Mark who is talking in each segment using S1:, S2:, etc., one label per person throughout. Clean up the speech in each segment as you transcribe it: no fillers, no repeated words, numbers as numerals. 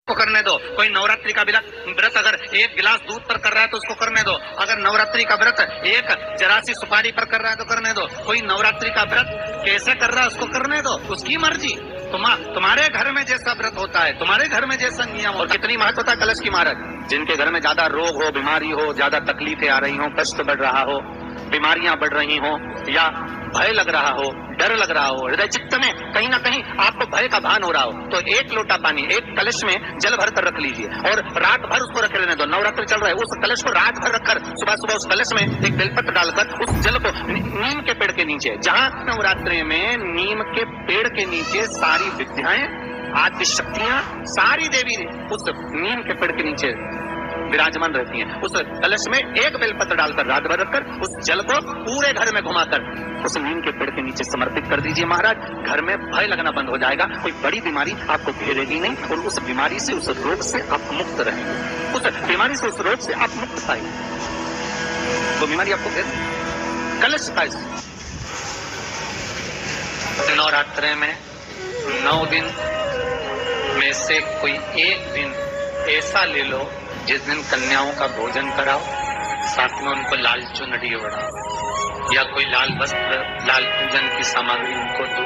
S1: को करने दो। कोई नवरात्रि का व्रत अगर एक गिलास दूध पर कर रहा है तो उसको करने दो। अगर नवरात्रि का व्रत एक जरासी सुपारी पर कर रहा है तो करने दो। कोई नवरात्रि का व्रत कैसे कर रहा है उसको करने दो, उसकी मर्जी। तुम्हारे घर में जैसा व्रत होता है, तुम्हारे घर में जैसा नियम हो। और कितनी महत्वता कलश की महाराज। जिनके घर में ज्यादा रोग हो, बीमारी हो, ज्यादा तकलीफें आ रही हो, कष्ट बढ़ रहा हो, बीमारियां बढ़ रही हो, या भय लग रहा हो, डर लग रहा हो, हृदय चित्त में कहीं ना कहीं आपको भय का भान हो रहा हो, तो एक लोटा पानी एक कलश में जल भर कर रख लीजिए और रात भर उसको रखे रहने दो। नवरात्र चल रहा है, उस कलश को रात भर रखकर सुबह सुबह उस कलश में एक बेलपत्र डालकर उस जल को नीम के पेड़ के नीचे, जहां नवरात्रि में नीम के पेड़ के नीचे सारी विद्याएं, आदि शक्तियां, सारी देवी उस नीम के पेड़ के नीचे विराजमान रहती हैं। उस कलश में एक बेलपत्र डालकर रात भर रखकर उस जल को पूरे घर में घुमाकर उस नीम के पेड़ के नीचे समर्पित कर दीजिए महाराज। घर में भय लगना बंद हो जाएगा, कोई बड़ी बीमारी आपको घेरेगी नहीं और उस बीमारी से, उस रोग से आप मुक्त रहेंगे। उस बीमारी से, उस रोग से आप मुक्त पाएंगे। वो बीमारी आपको घेर कलश का नवरात्रि में 9 दिन में से कोई एक दिन ऐसा ले लो जिस दिन कन्याओं का भोजन कराओ, साथ में उनको लाल चुनरी ओढ़ाओ या कोई लाल वस्त्र, लाल पूजन की सामग्री उनको दो,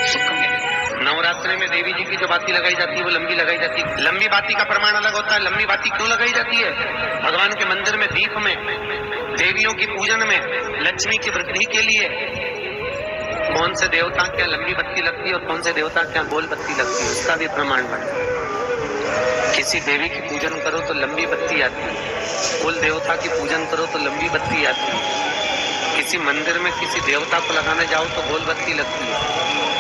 S1: सुख मिले। नवरात्रि में देवी जी की जो बाती लगाई जाती है वो लंबी लगाई जाती है। लंबी बाती का प्रमाण अलग होता है। लंबी बाती क्यों लगाई जाती है? भगवान के मंदिर में दीप में, देवियों की पूजन में, लक्ष्मी की वृद्धि के लिए कौन से देवता क्या लंबी बत्ती लगती है और कौन से देवता क्या गोल बत्ती लगती है, उसका भी प्रमाण बनता है। किसी देवी की पूजन करो तो लंबी बत्ती आती है, कुल देवता की पूजन करो तो लंबी बत्ती आती है। किसी मंदिर में किसी देवता को लगाने जाओ तो गोल बत्ती लगती है,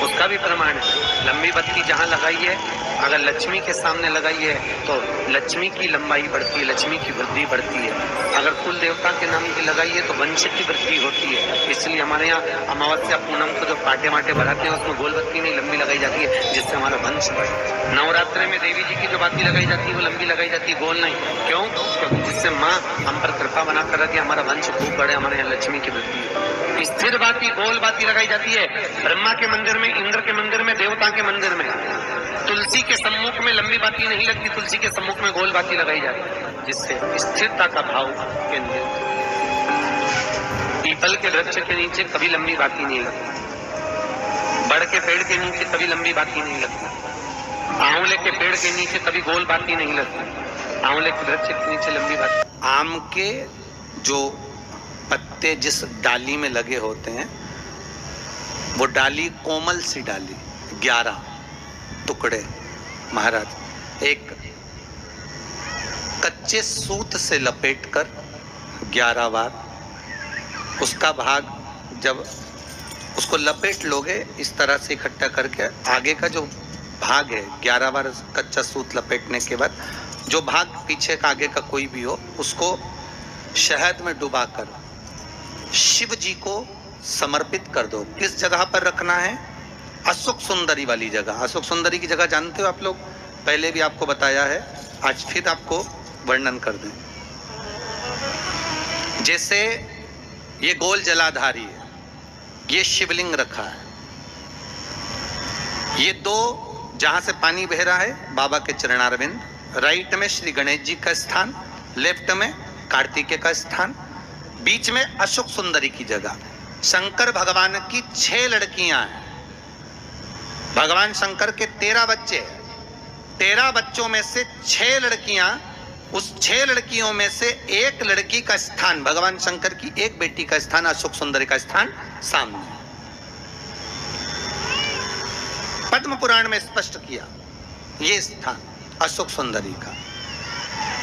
S1: उसका भी प्रमाण है। लंबी बत्ती जहाँ लगाई है, अगर लक्ष्मी के सामने लगाई है तो लक्ष्मी की लंबाई बढ़ती है, लक्ष्मी की वृद्धि बढ़ती है। अगर कुल देवता के नाम की लगाई है तो वंश की वृद्धि होती है। इसलिए हमारे यहाँ अमावस्या पूनम को जो पाटे माटे बढ़ाते हैं उसमें गोल बत्ती नहीं लंबी लगाई जाती है, जिससे हमारा वंश बढ़े। नवरात्रि में देवी जी की जो बाती लगाई जाती है वो लंबी लगाई जाती है, गोल नहीं। क्यों? क्योंकि जिससे माँ हम पर कृपा बना कर रखी, हमारा वंश खूब बढ़े, हमारे यहाँ लक्ष्मी की वृद्धि है। स्थिर बाती, गोल बाती लगाई जाती है ब्रह्मा के मंदिर में, इंद्र के मंदिर में, देवता के मंदिर में। तुलसी के सम्मुख में लंबी बाती नहीं लगती, तुलसी के सम्मुख में गोल बाती लगाई जाती है, जिससे स्थिरता का भाव केंद्रित। पीपल के वृक्ष के नीचे कभी लंबी बाती नहीं लगती, बड़ के पेड़ के नीचे कभी लंबी बाती नहीं लगती, आंवले के पेड़ के नीचे कभी गोल बाती नहीं लगती, आंवले के वृक्ष के नीचे लंबी बाती। आम के जो पत्ते जिस डाली में लगे होते हैं वो डाली कोमल सी डाली, 11 टुकड़े महाराज एक कच्चे सूत से लपेटकर 11 बार उसका भाग, जब उसको लपेट लोगे इस तरह से इकट्ठा करके, आगे का जो भाग है 11 बार कच्चा सूत लपेटने के बाद जो भाग पीछे का आगे का कोई भी हो उसको शहद में डुबाकर शिव जी को समर्पित कर दो। किस जगह पर रखना है? अशोक सुंदरी वाली जगह। अशोक सुंदरी की जगह जानते हो आप लोग, पहले भी आपको बताया है, आज फिर आपको वर्णन कर दें। जैसे ये गोल जलाधारी है, ये शिवलिंग रखा है, ये 2 जहां से पानी बह रहा है बाबा के चरणारविंद, राइट में श्री गणेश जी का स्थान, लेफ्ट में कार्तिकेय का स्थान, बीच में अशोक सुंदरी की जगह। शंकर भगवान की 6 लड़कियां हैं। भगवान शंकर के 13 बच्चे, 13 बच्चों में से 6 लड़कियां, उस 6 लड़कियों में से एक लड़की का स्थान, भगवान शंकर की एक बेटी का स्थान, अशोक सुंदरी का स्थान सामने। पद्म पुराण में स्पष्ट किया ये स्थान अशोक सुंदरी का।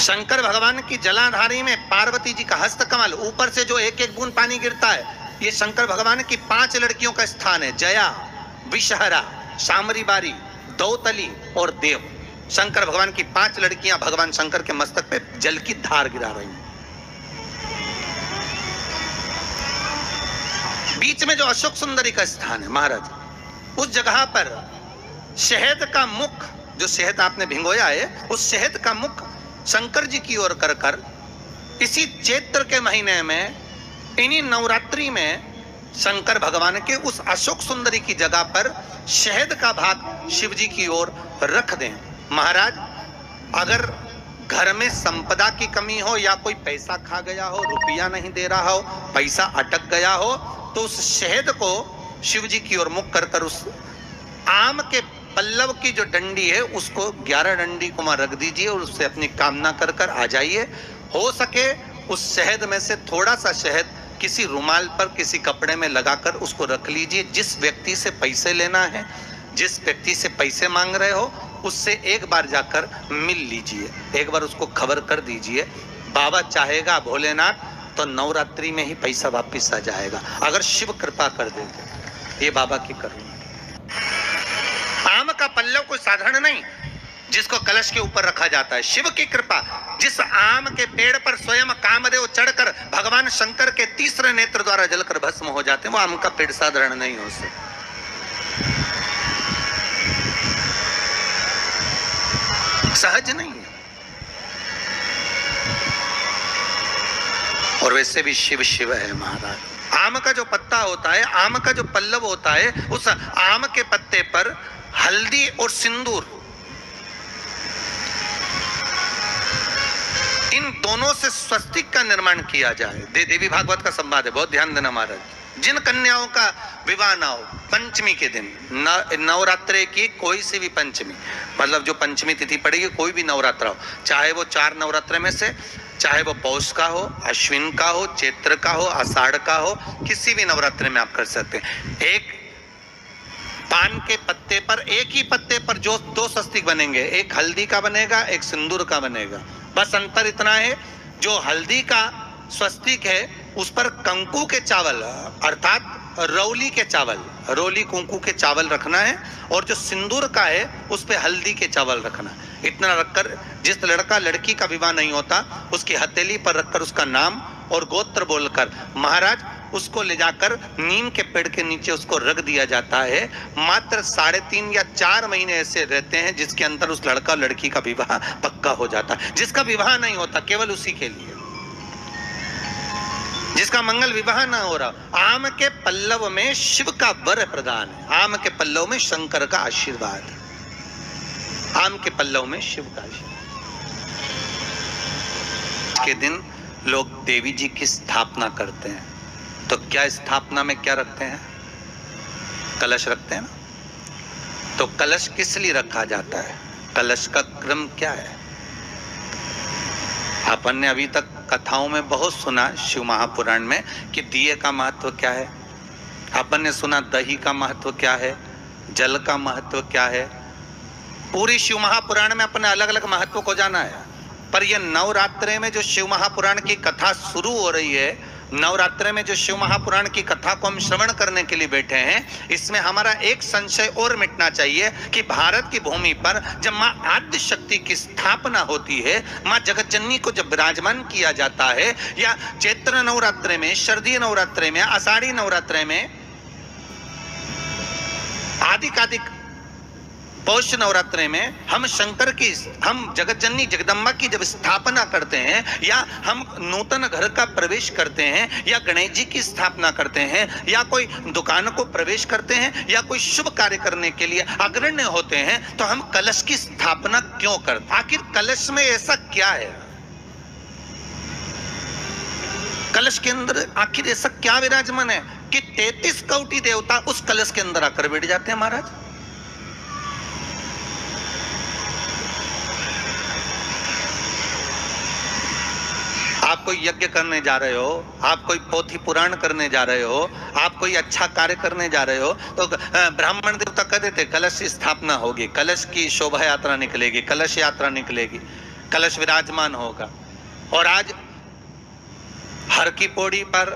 S1: शंकर भगवान की जलाधारी में पार्वती जी का हस्त कमल, ऊपर से जो एक एक बूंद पानी गिरता है, ये शंकर भगवान की 5 लड़कियों का स्थान है। जया, विषहरा, शामरी बारी, दौतली और देव। शंकर भगवान की 5 लड़कियां भगवान शंकर के मस्तक पे जल की धार गिरा रही हैं। बीच में जो अशोक सुंदरी का स्थान है महाराज, उस जगह पर शहद का मुख, जो शहद आपने भिंगोया है, उस शहद का मुख शंकर जी की ओर कर कर इसी चैत्र के महीने में, इन्हीं नवरात्रि में शंकर भगवान के उस अशोक सुंदरी की जगह पर शहद का भाग शिव जी की ओर रख दें। महाराज
S2: अगर घर में संपदा की कमी हो या कोई पैसा खा गया हो, रुपया नहीं दे रहा हो, पैसा अटक गया हो, तो उस शहद को शिव जी की ओर मुख कर कर उस आम के पल्लव की जो डंडी है उसको 11 डंडी को वहां रख दीजिए और उससे अपनी कामना कर कर आ जाइए। हो सके उस शहद में से थोड़ा सा शहद किसी रुमाल पर किसी कपड़े में लगाकर उसको रख लीजिए। जिस व्यक्ति से पैसे लेना है, जिस व्यक्ति से पैसे मांग रहे हो, उससे एक बार जाकर मिल लीजिए, एक बार उसको खबर कर दीजिए। बाबा चाहेगा भोलेनाथ तो नवरात्रि में ही पैसा वापस आ जाएगा, अगर शिव कृपा कर देंगे। ये बाबा की करुणा। आम का पल्लव कोई साधारण नहीं जिसको कलश के ऊपर रखा जाता है, शिव की कृपा। जिस आम के पेड़ पर स्वयं कामदेव चढ़कर भगवान शंकर के तीसरे नेत्र द्वारा जलकर भस्म हो जाते हैं, वो आम का पेड़ साधारण नहीं हो सकता। सहज नहीं है। और वैसे भी शिव शिव है महाराज। आम का जो पत्ता होता है, आम का जो पल्लव होता है, उस आम के पत्ते पर हल्दी और सिंदूर, इन दोनों से स्वस्तिक का निर्माण किया जाए। देवी भागवत का संवाद है, बहुत ध्यान देना महाराज। जिन कन्याओं का विवाह ना हो पंचमी के दिन, नवरात्रे की कोई सी भी पंचमी, मतलब जो पंचमी तिथि पड़ेगी, कोई भी नवरात्रा हो, चाहे वो 4 नवरात्रे में से, चाहे वो पौष का हो, अश्विन का हो, चैत्र का हो, आषाढ़ का हो, किसी भी नवरात्रे में आप कर सकते हैं। एक पान के पत्ते पर, एक ही पत्ते पर जो 2 स्वस्तिक बनेंगे, एक हल्दी का बनेगा, एक सिंदूर का बनेगा। बस अंतर इतना है, जो हल्दी का स्वस्तिक है उस पर कंकु के चावल अर्थात रौली के चावल, रोली कुंकू के चावल रखना है, और जो सिंदूर का है उस पे हल्दी के चावल रखना है। इतना रखकर जिस लड़का लड़की का विवाह नहीं होता उसकी हथेली पर रखकर उसका नाम और गोत्र बोलकर महाराज उसको ले जाकर नीम के पेड़ के नीचे उसको रख दिया जाता है। मात्र 3.5 या 4 महीने ऐसे रहते हैं जिसके अंदर उस लड़का लड़की का विवाह पक्का हो जाता है। जिसका विवाह नहीं होता केवल उसी के लिए, जिसका मंगल विवाह ना हो रहा। आम के पल्लव में शिव का वर प्रदान है, आम के पल्लव में शंकर का आशीर्वाद है, आम के पल्लव में शिव का आशीर्वाद। के दिन लोग देवी जी की स्थापना करते हैं, तो क्या स्थापना में क्या रखते हैं? कलश रखते हैं ना। तो कलश किस लिए रखा जाता है? कलश का क्रम क्या है? अपन ने अभी तक कथाओं में बहुत सुना शिव महापुराण में कि दिए का महत्व क्या है, अपन ने सुना दही का महत्व क्या है, जल का महत्व क्या है। पूरी शिव महापुराण में अपने अलग अलग महत्व को जाना है, पर यह नवरात्रे में जो शिव महापुराण की कथा शुरू हो रही है, नवरात्रे में जो शिव महापुराण की कथा को हम श्रवण करने के लिए बैठे हैं, इसमें हमारा एक संशय और मिटना चाहिए कि भारत की भूमि पर जब मां आद्य शक्ति की स्थापना होती है, मां जगतजननी को जब विराजमान किया जाता है, या चैत्र नवरात्रे में, शरदीय नवरात्रे में, आषाढ़ी नवरात्रे में, आदिकादिक पौष नवरात्रे में हम शंकर की, हम जगतजननी जगदम्बा की जब स्थापना करते हैं, या हम नूतन घर का प्रवेश करते हैं, या गणेश जी की स्थापना करते हैं, या कोई दुकान को प्रवेश करते हैं, या कोई शुभ कार्य करने के लिए अग्रण्य होते हैं, तो हम कलश की स्थापना क्यों करते? आखिर कलश में ऐसा क्या है? कलश के अंदर आखिर ऐसा क्या विराजमान है कि 33 कोटि देवता उस कलश के अंदर आकर बैठ जाते हैं महाराज? आप कोई यज्ञ करने जा रहे हो, आप कोई पोथी पुराण करने जा रहे हो, आप कोई अच्छा कार्य करने जा रहे हो, तो ब्राह्मण देवता कह देते कलश की स्थापना होगी, कलश की शोभा यात्रा निकलेगी, कलश यात्रा निकलेगी, कलश विराजमान होगा। और आज हर की पौड़ी पर,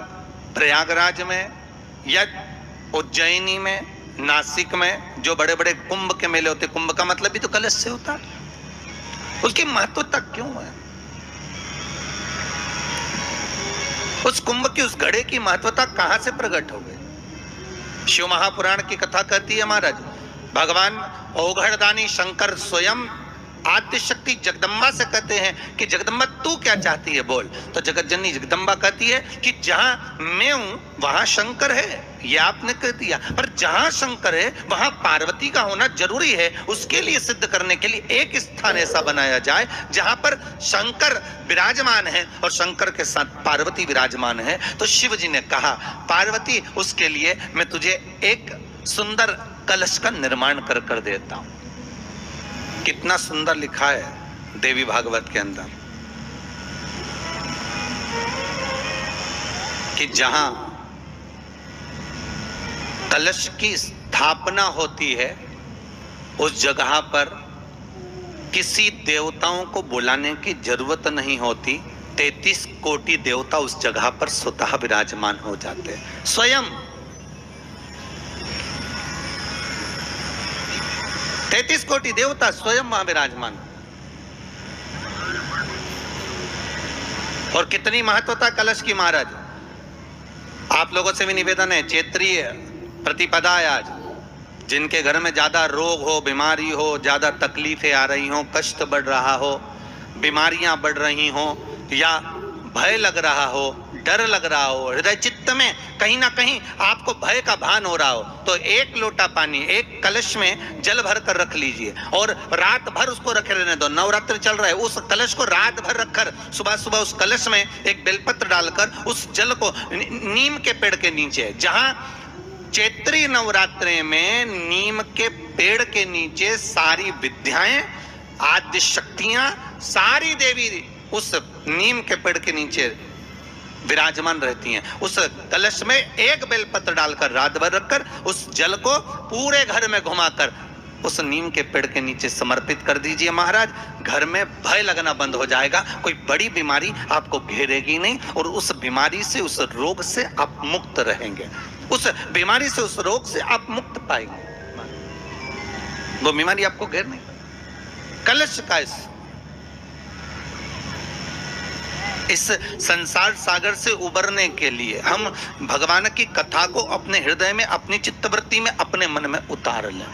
S2: प्रयागराज में या उज्जैनी में, नासिक में जो बड़े बड़े कुंभ के मेले होते, कुंभ का मतलब भी तो कलश से होता है, उसकी महत्वता क्यों है? उस कुंभ की, उस घड़े की महत्वता कहां से प्रकट हो गई? शिव महापुराण की कथा कहती है महाराज, भगवान औघड़दानी शंकर स्वयं आद्य शक्ति जगदम्बा से कहते हैं कि जगदम्बा तू क्या चाहती है बोल। तो जगत जननी जगदम्बा कहती है कि जहां मैं हूं वहां शंकर है, ये आपने कह दिया, पर जहां शंकर है वहां पार्वती का होना जरूरी है। उसके लिए सिद्ध करने के लिए एक स्थान ऐसा बनाया जाए जहां पर शंकर विराजमान है और शंकर के साथ पार्वती विराजमान है। तो शिव जी ने कहा पार्वती उसके लिए मैं तुझे एक सुंदर कलश का निर्माण कर देता हूं। कितना सुंदर लिखा है देवी भागवत के अंदर कि जहां कलश की स्थापना होती है उस जगह पर किसी देवताओं को बुलाने की जरूरत नहीं होती। 33 कोटि देवता उस जगह पर स्वतः विराजमान हो जाते हैं। स्वयं 33 कोटि देवता स्वयं वहां विराजमान। और कितनी महत्वता कलश की महाराज। आप लोगों से भी निवेदन है, चैत्रीय प्रतिपदा है आज, जिनके घर में ज्यादा रोग हो, बीमारी हो, ज्यादा तकलीफें आ रही हो, कष्ट बढ़ रहा हो, बीमारियां बढ़ रही हो, या भय लग रहा हो, डर लग रहा हो, हृदय चित्त में कहीं ना कहीं आपको भय का भान हो रहा हो, तो एक लोटा पानी एक कलश में जल भर कर रख लीजिए और रात भर उसको रखे रहने दो। नवरात्र चल रहा है, उस कलश को रात भर रखकर सुबह सुबह उस कलश में एक बेलपत्र डालकर उस जल को नीम के पेड़ के नीचे, जहां चैत्री नवरात्रि में नीम के पेड़ के नीचे सारी विद्याएं, आद्य शक्तियां, सारी देवी उस नीम के पेड़ के नीचे विराजमान रहती हैं। उस कलश में एक बेलपत्र डालकर रात भर रखकर उस जल को पूरे घर में घुमाकर उस नीम के पेड़ के नीचे समर्पित कर दीजिए महाराज। घर में भय लगना बंद हो जाएगा, कोई बड़ी बीमारी आपको घेरेगी नहीं और उस बीमारी से, उस रोग से आप मुक्त रहेंगे। उस बीमारी से, उस रोग से आप मुक्त पाएंगे, वो बीमारी आपको घेर नहीं। कलश का इस संसार सागर से उबरने के लिए हम भगवान की कथा को अपने हृदय में, अपनी चित्तवृत्ति में, अपने मन में उतार लें।